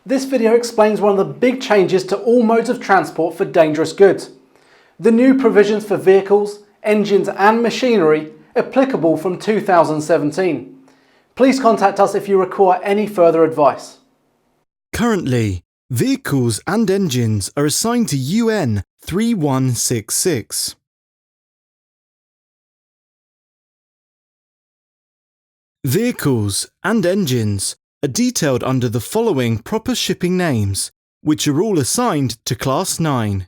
This video explains one of the big changes to all modes of transport for dangerous goods. The new provisions for vehicles, engines and machinery applicable from 2017. Please contact us if you require any further advice. Currently, vehicles and engines are assigned to UN 3166. Vehicles and engines are detailed under the following proper shipping names, which are all assigned to Class 9.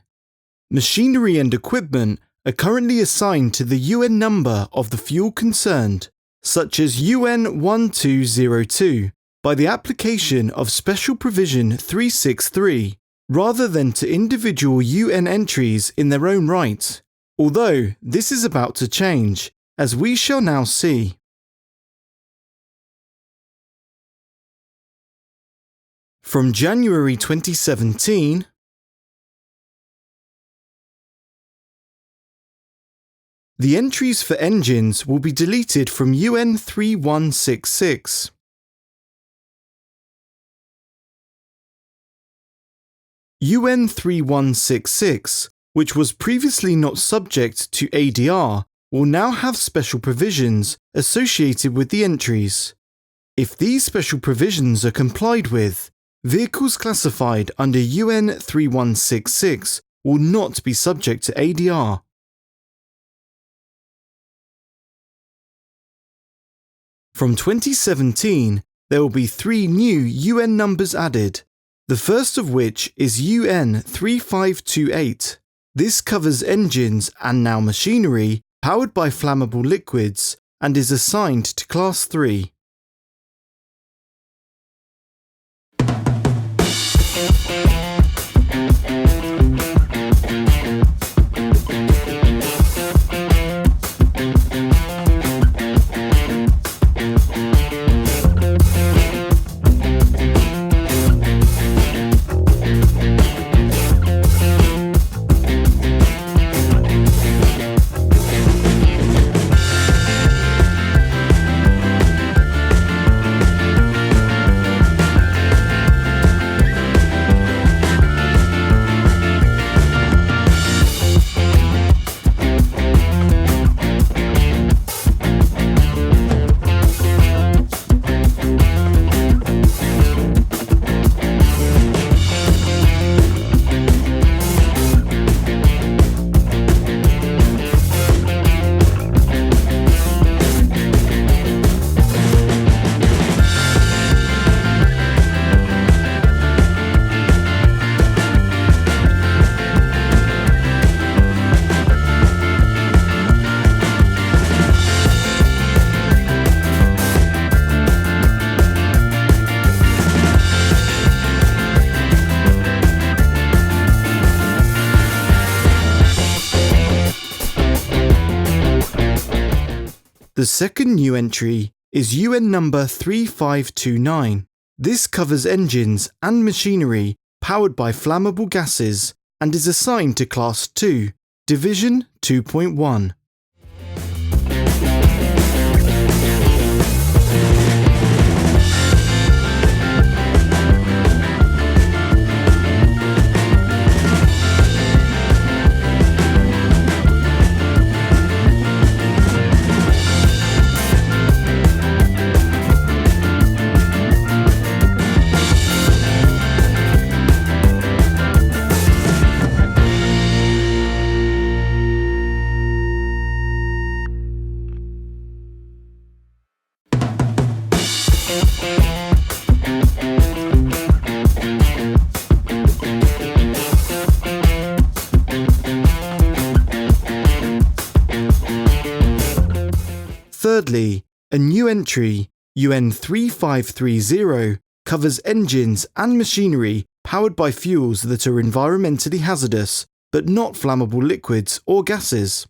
Machinery and equipment are currently assigned to the UN number of the fuel concerned, such as UN 1202, by the application of Special Provision 363, rather than to individual UN entries in their own right, although this is about to change, as we shall now see. From January 2017, the entries for engines will be deleted from UN 3166. UN 3166, which was previously not subject to ADR, will now have special provisions associated with the entries. If these special provisions are complied with, vehicles classified under UN 3166 will not be subject to ADR. From 2017, there will be 3 new UN numbers added, the first of which is UN 3528. This covers engines and now machinery powered by flammable liquids and is assigned to Class 3. The second new entry is UN number 3529. This covers engines and machinery powered by flammable gases and is assigned to Class 2, Division 2.1. Thirdly, a new entry, UN 3530, covers engines and machinery powered by fuels that are environmentally hazardous, but not flammable liquids or gases.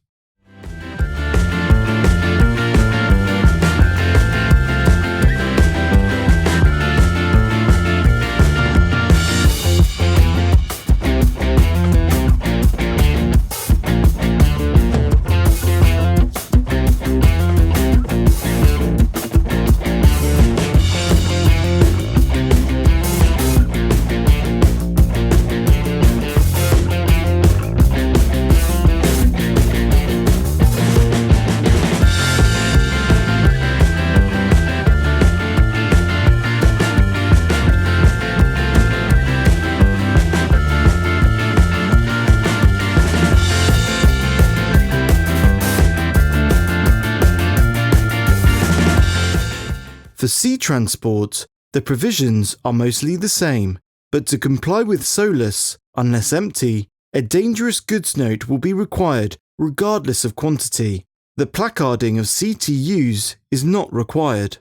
For sea transport, the provisions are mostly the same, but to comply with SOLAS, unless empty, a dangerous goods note will be required regardless of quantity. The placarding of CTUs is not required.